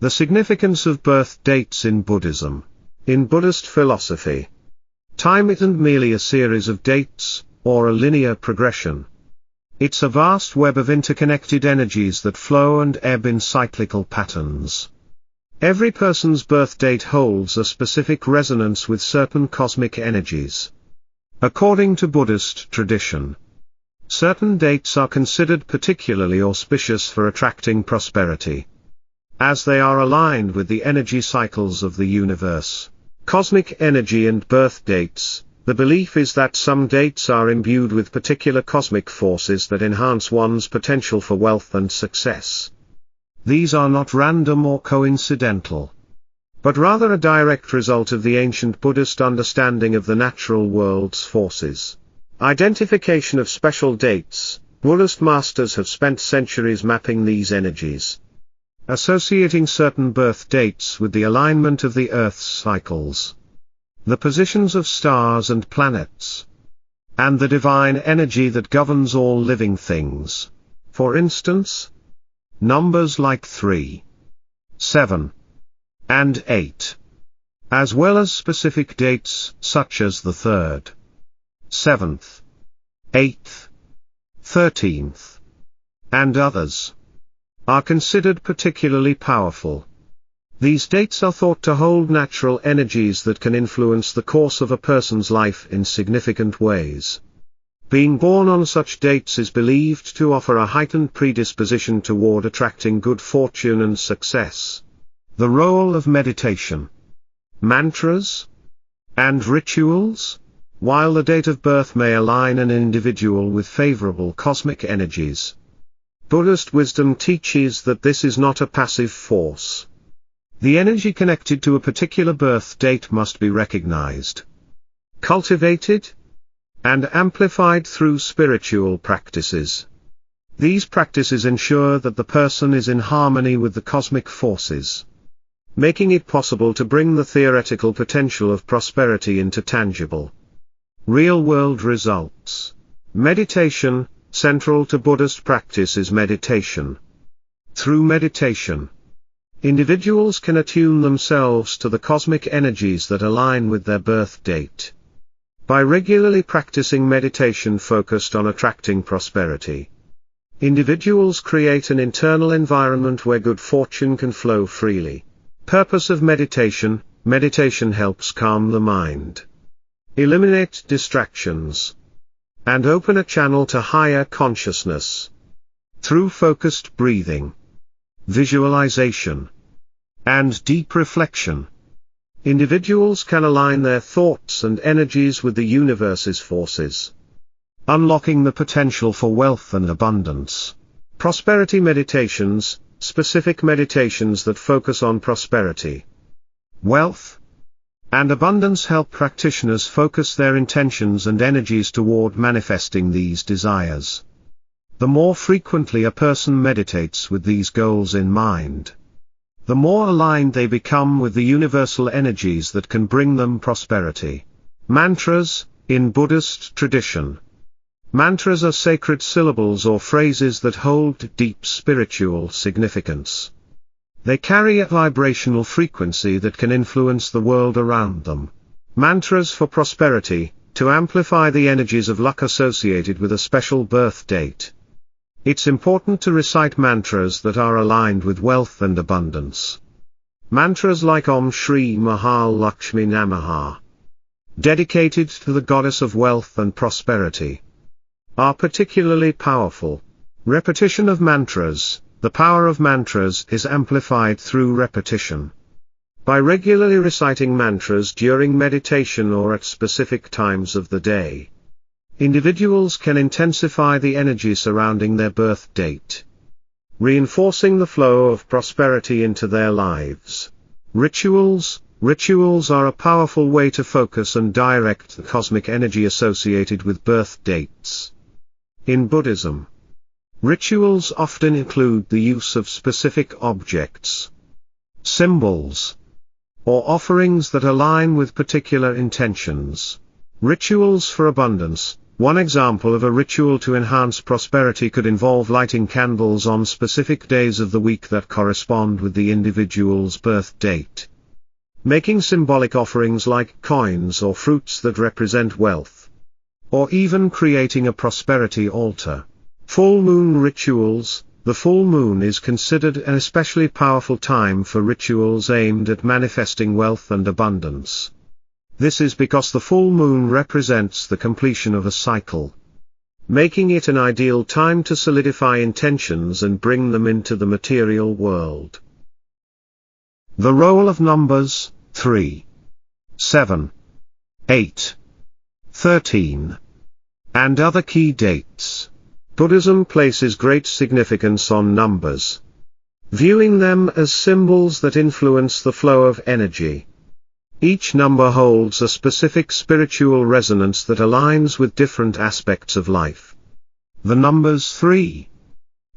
The significance of birth dates in Buddhism. In Buddhist philosophy, time isn't merely a series of dates, or a linear progression. It's a vast web of interconnected energies that flow and ebb in cyclical patterns. Every person's birth date holds a specific resonance with certain cosmic energies. According to Buddhist tradition, certain dates are considered particularly auspicious for attracting prosperity, as they are aligned with the energy cycles of the universe. Cosmic energy and birth dates. The belief is that some dates are imbued with particular cosmic forces that enhance one's potential for wealth and success. These are not random or coincidental, but rather a direct result of the ancient Buddhist understanding of the natural world's forces. Identification of special dates. Buddhist masters have spent centuries mapping these energies, associating certain birth dates with the alignment of the Earth's cycles, the positions of stars and planets, and the divine energy that governs all living things. For instance, numbers like 3, 7, and 8, as well as specific dates such as the 3rd, 7th, 8th, 13th, and others, are considered particularly powerful. These dates are thought to hold natural energies that can influence the course of a person's life in significant ways. Being born on such dates is believed to offer a heightened predisposition toward attracting good fortune and success. The role of meditation, mantras, and rituals. While the date of birth may align an individual with favorable cosmic energies, Buddhist wisdom teaches that this is not a passive force. The energy connected to a particular birth date must be recognized, cultivated, and amplified through spiritual practices. These practices ensure that the person is in harmony with the cosmic forces, making it possible to bring the theoretical potential of prosperity into tangible, real-world results. Meditation. Central to Buddhist practice is meditation. Through meditation, individuals can attune themselves to the cosmic energies that align with their birth date. By regularly practicing meditation focused on attracting prosperity, individuals create an internal environment where good fortune can flow freely. Purpose of meditation. Meditation helps calm the mind, eliminate distractions, and open a channel to higher consciousness. Through focused breathing, visualization, and deep reflection, individuals can align their thoughts and energies with the universe's forces, unlocking the potential for wealth and abundance. Prosperity meditations. Specific meditations that focus on prosperity, wealth, and abundance help practitioners focus their intentions and energies toward manifesting these desires. The more frequently a person meditates with these goals in mind, the more aligned they become with the universal energies that can bring them prosperity. Mantras. In Buddhist tradition, mantras are sacred syllables or phrases that hold deep spiritual significance. They carry a vibrational frequency that can influence the world around them. Mantras for prosperity. To amplify the energies of luck associated with a special birth date, it's important to recite mantras that are aligned with wealth and abundance. Mantras like Om Shri Mahal Lakshmi Namaha, dedicated to the goddess of wealth and prosperity, are particularly powerful. Repetition of mantras. The power of mantras is amplified through repetition. By regularly reciting mantras during meditation or at specific times of the day, individuals can intensify the energy surrounding their birth date, reinforcing the flow of prosperity into their lives. Rituals. Rituals are a powerful way to focus and direct the cosmic energy associated with birth dates. In Buddhism, rituals often include the use of specific objects, symbols, or offerings that align with particular intentions. Rituals for abundance. One example of a ritual to enhance prosperity could involve lighting candles on specific days of the week that correspond with the individual's birth date. Making symbolic offerings like coins or fruits that represent wealth. Or even creating a prosperity altar. Full moon rituals. The full moon is considered an especially powerful time for rituals aimed at manifesting wealth and abundance. This is because the full moon represents the completion of a cycle, making it an ideal time to solidify intentions and bring them into the material world. The role of numbers, 3, 7, 8, 13, and other key dates. Buddhism places great significance on numbers, viewing them as symbols that influence the flow of energy. Each number holds a specific spiritual resonance that aligns with different aspects of life. The numbers 3,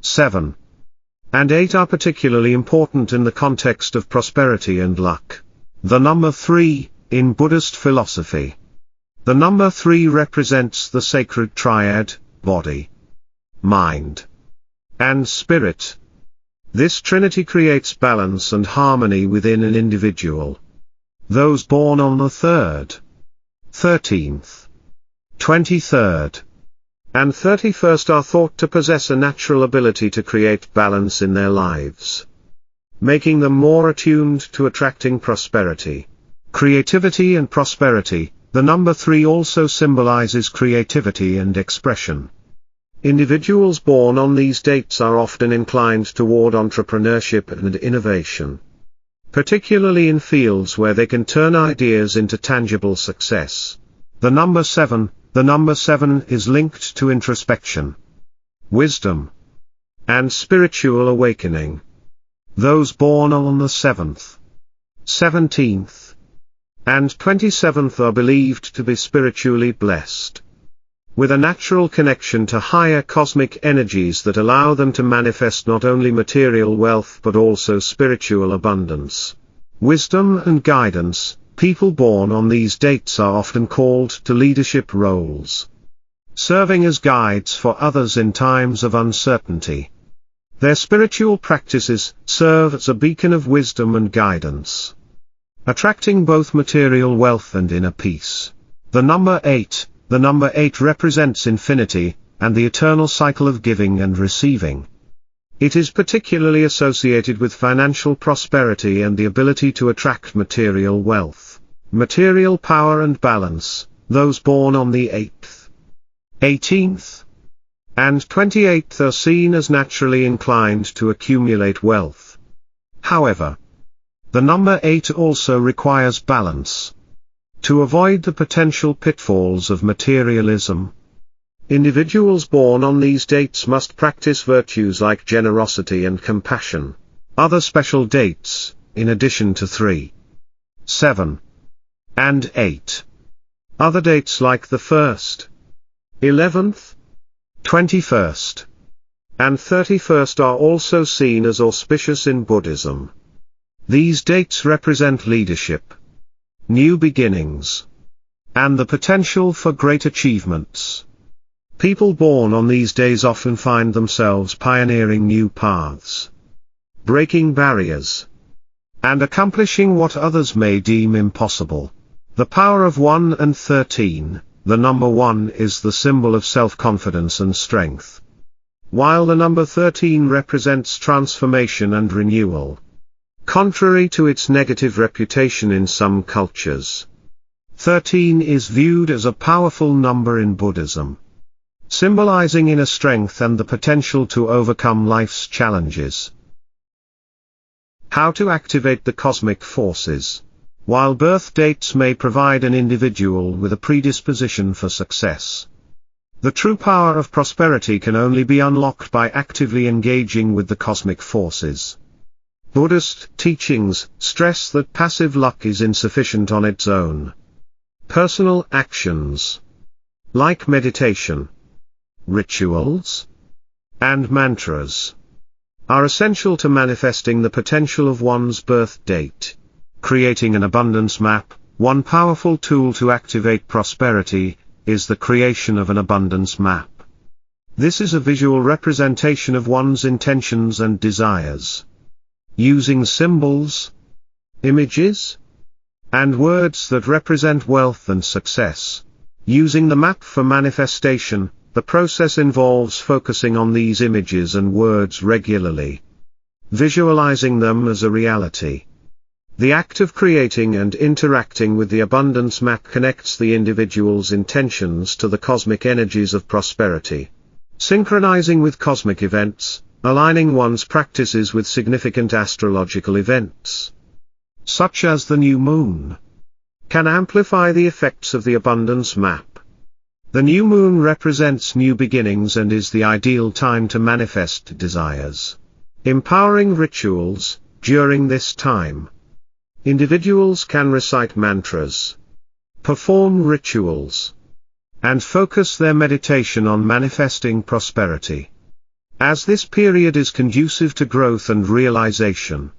7, and 8 are particularly important in the context of prosperity and luck. The number 3, in Buddhist philosophy. The number 3 represents the sacred triad, body, mind, and spirit. This trinity creates balance and harmony within an individual. Those born on the 3rd, 13th, 23rd, and 31st are thought to possess a natural ability to create balance in their lives, making them more attuned to attracting prosperity, creativity and prosperity. The number 3 also symbolizes creativity and expression. Individuals born on these dates are often inclined toward entrepreneurship and innovation, particularly in fields where they can turn ideas into tangible success. The number 7 is linked to introspection, wisdom, and spiritual awakening. Those born on the 7th, 17th, and 27th are believed to be spiritually blessed, with a natural connection to higher cosmic energies that allow them to manifest not only material wealth but also spiritual abundance, wisdom and guidance. People born on these dates are often called to leadership roles, serving as guides for others in times of uncertainty. Their spiritual practices serve as a beacon of wisdom and guidance, attracting both material wealth and inner peace. The number 8 represents infinity, and the eternal cycle of giving and receiving. It is particularly associated with financial prosperity and the ability to attract material wealth, material power and balance. Those born on the 8th, 18th, and 28th are seen as naturally inclined to accumulate wealth. However, the number 8 also requires balance, to avoid the potential pitfalls of materialism. Individuals born on these dates must practice virtues like generosity and compassion. Other special dates, in addition to 3, 7, and 8. Other dates like the 1st, 11th, 21st, and 31st are also seen as auspicious in Buddhism. These dates represent leadership, new beginnings, and the potential for great achievements. People born on these days often find themselves pioneering new paths, breaking barriers, and accomplishing what others may deem impossible. The power of 1 and 13. The number 1 is the symbol of self-confidence and strength, while the number 13 represents transformation and renewal. Contrary to its negative reputation in some cultures, 13 is viewed as a powerful number in Buddhism, symbolizing inner strength and the potential to overcome life's challenges. How to activate the cosmic forces? While birth dates may provide an individual with a predisposition for success, the true power of prosperity can only be unlocked by actively engaging with the cosmic forces. Buddhist teachings stress that passive luck is insufficient on its own. Personal actions, like meditation, rituals, and mantras, are essential to manifesting the potential of one's birth date. Creating an abundance map, one powerful tool to activate prosperity, is the creation of an abundance map. This is a visual representation of one's intentions and desires. Using symbols, images, and words that represent wealth and success. Using the map for manifestation, the process involves focusing on these images and words regularly, visualizing them as a reality. The act of creating and interacting with the abundance map connects the individual's intentions to the cosmic energies of prosperity, synchronizing with cosmic events, aligning one's practices with significant astrological events, such as the new moon, can amplify the effects of the abundance map. The new moon represents new beginnings and is the ideal time to manifest desires. Empowering rituals. During this time, individuals can recite mantras, perform rituals, and focus their meditation on manifesting prosperity, as this period is conducive to growth and realization.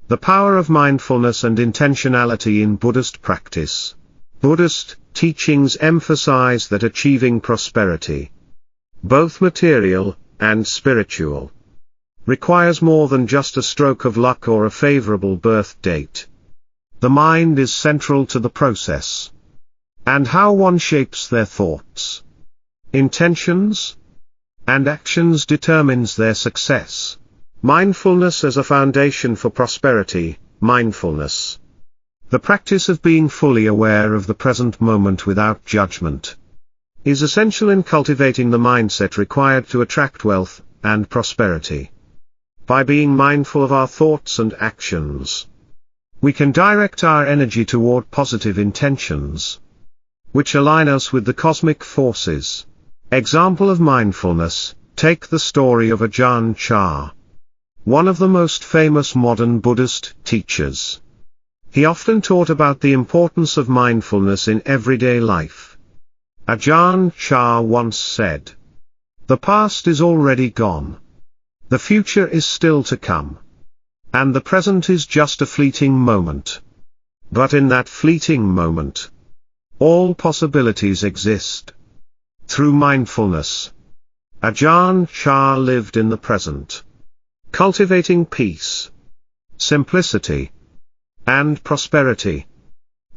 The power of mindfulness and intentionality in Buddhist practice. Buddhist teachings emphasize that achieving prosperity, both material and spiritual, requires more than just a stroke of luck or a favorable birth date. The mind is central to the process, and how one shapes their thoughts, intentions, and actions determines their success. Mindfulness as a foundation for prosperity. Mindfulness, the practice of being fully aware of the present moment without judgment, is essential in cultivating the mindset required to attract wealth and prosperity. By being mindful of our thoughts and actions, we can direct our energy toward positive intentions, which align us with the cosmic forces. Example of mindfulness. Take the story of Ajahn Chah, one of the most famous modern Buddhist teachers. He often taught about the importance of mindfulness in everyday life. Ajahn Chah once said, "The past is already gone. The future is still to come. And the present is just a fleeting moment. But in that fleeting moment, all possibilities exist." Through mindfulness, Ajahn Chah lived in the present, cultivating peace, simplicity, and prosperity.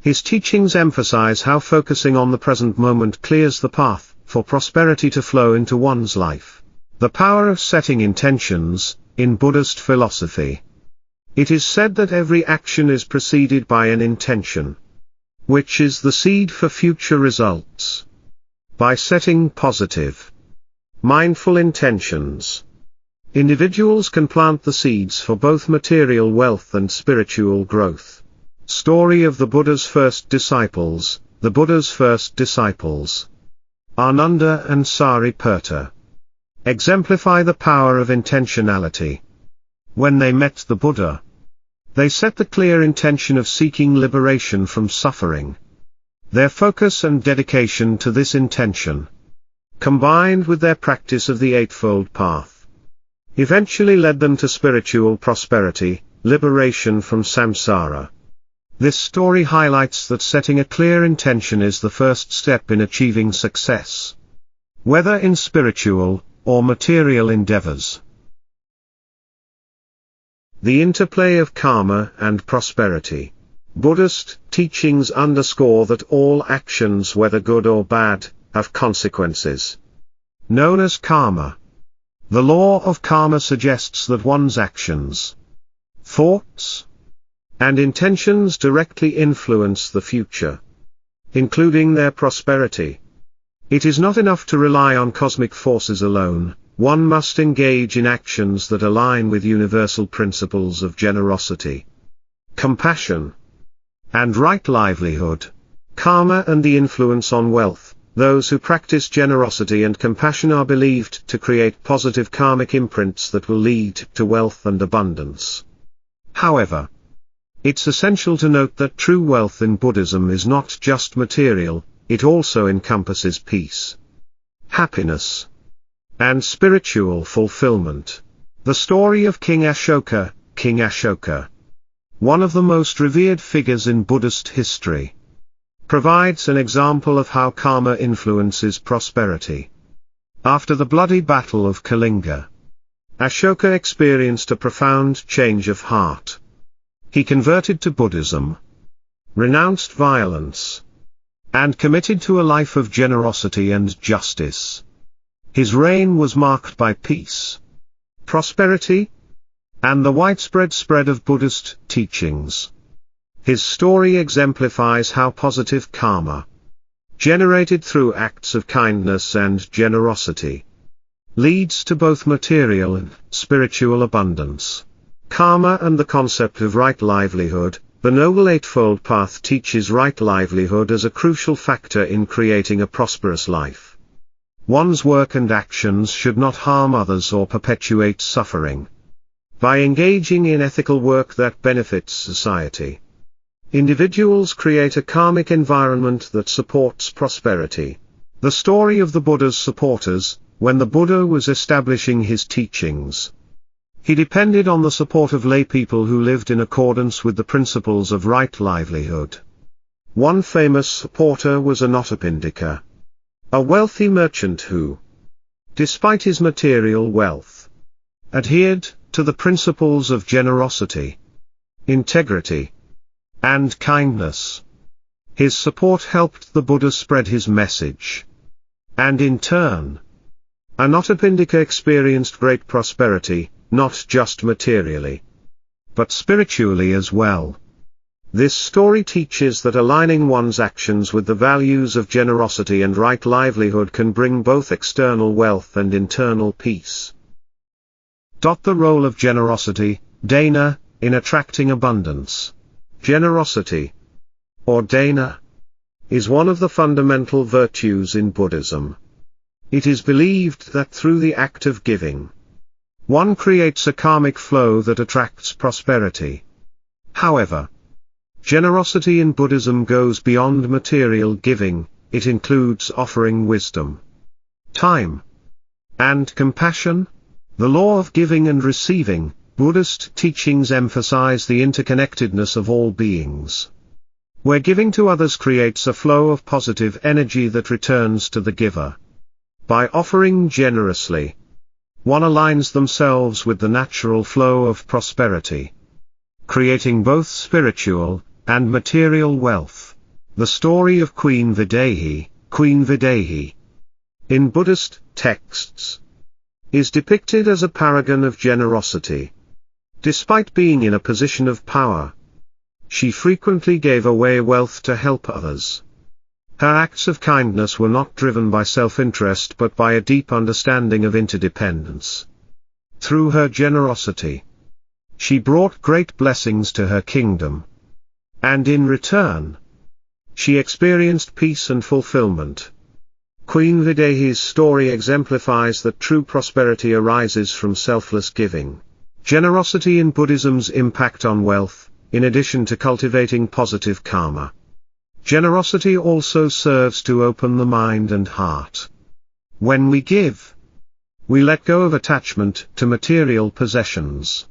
His teachings emphasize how focusing on the present moment clears the path for prosperity to flow into one's life. The power of setting intentions. In Buddhist philosophy, it is said that every action is preceded by an intention, which is the seed for future results. By setting positive, mindful intentions, individuals can plant the seeds for both material wealth and spiritual growth. Story of the Buddha's first disciples. The Buddha's first disciples, Ananda and Sariputta, exemplify the power of intentionality. When they met the Buddha, they set the clear intention of seeking liberation from suffering. Their focus and dedication to this intention, combined with their practice of the Eightfold Path, eventually led them to spiritual prosperity, liberation from samsara. This story highlights that setting a clear intention is the first step in achieving success, whether in spiritual or material endeavors. The interplay of karma and prosperity. Buddhist teachings underscore that all actions, whether good or bad, have consequences, known as karma. The law of karma suggests that one's actions, thoughts, and intentions directly influence the future, including their prosperity. It is not enough to rely on cosmic forces alone. One must engage in actions that align with universal principles of generosity, compassion, and right livelihood. Karma and the influence on wealth. Those who practice generosity and compassion are believed to create positive karmic imprints that will lead to wealth and abundance. However, it's essential to note that true wealth in Buddhism is not just material, it also encompasses peace, happiness, and spiritual fulfillment. The story of King Ashoka. King Ashoka, one of the most revered figures in Buddhist history, provides an example of how karma influences prosperity. After the bloody battle of Kalinga, Ashoka experienced a profound change of heart. He converted to Buddhism, renounced violence, and committed to a life of generosity and justice. His reign was marked by peace, prosperity, and the widespread spread of Buddhist teachings. His story exemplifies how positive karma, generated through acts of kindness and generosity, leads to both material and spiritual abundance. Karma and the concept of right livelihood. The Noble Eightfold Path teaches right livelihood as a crucial factor in creating a prosperous life. One's work and actions should not harm others or perpetuate suffering. By engaging in ethical work that benefits society, individuals create a karmic environment that supports prosperity. The story of the Buddha's supporters. When the Buddha was establishing his teachings, he depended on the support of lay people who lived in accordance with the principles of right livelihood. One famous supporter was Anathapindika, a wealthy merchant who, despite his material wealth, adhered to the principles of generosity, integrity, and kindness. His support helped the Buddha spread his message, and in turn, Anathapindika experienced great prosperity, not just materially, but spiritually as well. This story teaches that aligning one's actions with the values of generosity and right livelihood can bring both external wealth and internal peace. The role of generosity, dana, in attracting abundance. Generosity, or dana, is one of the fundamental virtues in Buddhism. It is believed that through the act of giving, one creates a karmic flow that attracts prosperity. However, generosity in Buddhism goes beyond material giving. It includes offering wisdom, time, and compassion. The law of giving and receiving. Buddhist teachings emphasize the interconnectedness of all beings, where giving to others creates a flow of positive energy that returns to the giver. By offering generously, one aligns themselves with the natural flow of prosperity, creating both spiritual and material wealth. The story of Queen Videhi, in Buddhist texts, is depicted as a paragon of generosity. Despite being in a position of power, she frequently gave away wealth to help others. Her acts of kindness were not driven by self-interest but by a deep understanding of interdependence. Through her generosity, she brought great blessings to her kingdom, and in return, she experienced peace and fulfillment. Queen Videhi's story exemplifies that true prosperity arises from selfless giving. Generosity in Buddhism's impact on wealth. In addition to cultivating positive karma, generosity also serves to open the mind and heart. When we give, we let go of attachment to material possessions,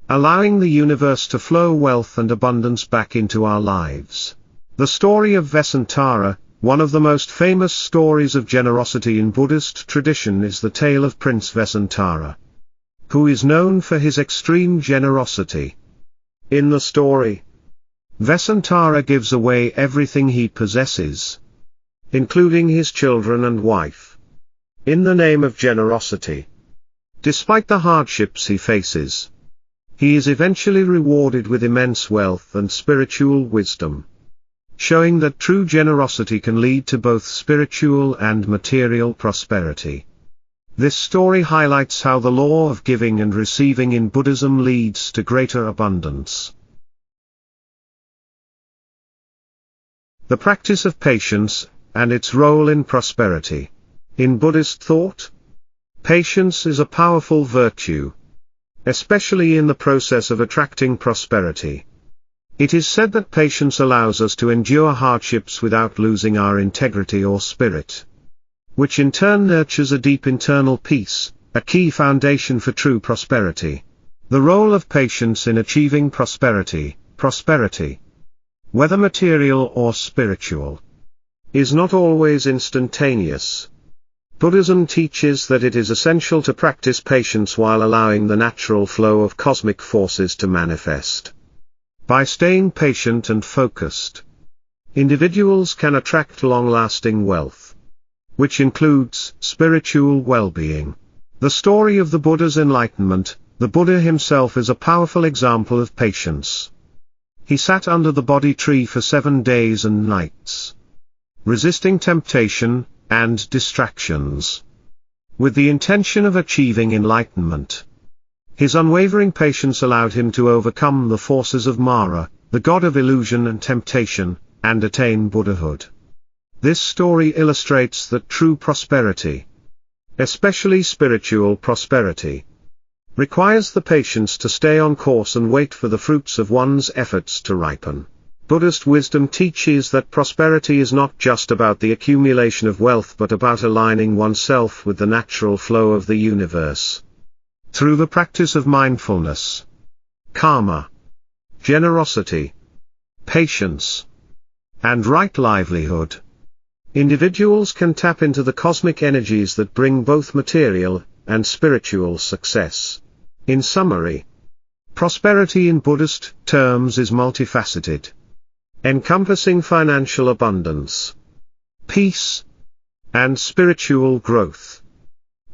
allowing the universe to flow wealth and abundance back into our lives. The story of Vesantara, one of the most famous stories of generosity in Buddhist tradition, is the tale of Prince Vesantara, who is known for his extreme generosity. In the story, Vesantara gives away everything he possesses, including his children and wife, in the name of generosity. Despite the hardships he faces, he is eventually rewarded with immense wealth and spiritual wisdom, showing that true generosity can lead to both spiritual and material prosperity. This story highlights how the law of giving and receiving in Buddhism leads to greater abundance. The practice of patience, and its role in prosperity. In Buddhist thought, patience is a powerful virtue, especially in the process of attracting prosperity. It is said that patience allows us to endure hardships without losing our integrity or spirit, which in turn nurtures a deep internal peace, a key foundation for true prosperity. The role of patience in achieving prosperity. whether material or spiritual, is not always instantaneous. Buddhism teaches that it is essential to practice patience while allowing the natural flow of cosmic forces to manifest. By staying patient and focused, individuals can attract long-lasting wealth, which includes spiritual well-being. The story of the Buddha's enlightenment. The Buddha himself is a powerful example of patience. He sat under the Bodhi tree for 7 days and nights, resisting temptation and distractions, with the intention of achieving enlightenment. His unwavering patience allowed him to overcome the forces of Mara, the god of illusion and temptation, and attain Buddhahood. This story illustrates that true prosperity, especially spiritual prosperity, requires the patience to stay on course and wait for the fruits of one's efforts to ripen. Buddhist wisdom teaches that prosperity is not just about the accumulation of wealth but about aligning oneself with the natural flow of the universe. Through the practice of mindfulness, karma, generosity, patience, and right livelihood, individuals can tap into the cosmic energies that bring both material and spiritual success. In summary, prosperity in Buddhist terms is multifaceted, encompassing financial abundance, peace, and spiritual growth.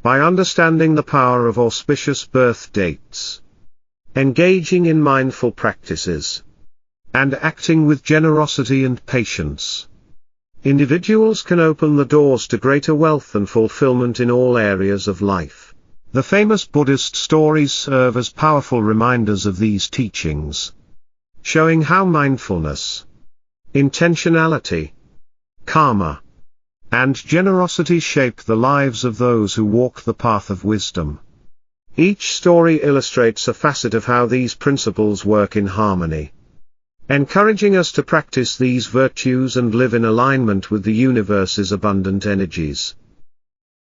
By understanding the power of auspicious birth dates, engaging in mindful practices, and acting with generosity and patience, individuals can open the doors to greater wealth and fulfillment in all areas of life. The famous Buddhist stories serve as powerful reminders of these teachings, showing how mindfulness, intentionality, karma, and generosity shape the lives of those who walk the path of wisdom. Each story illustrates a facet of how these principles work in harmony, encouraging us to practice these virtues and live in alignment with the universe's abundant energies.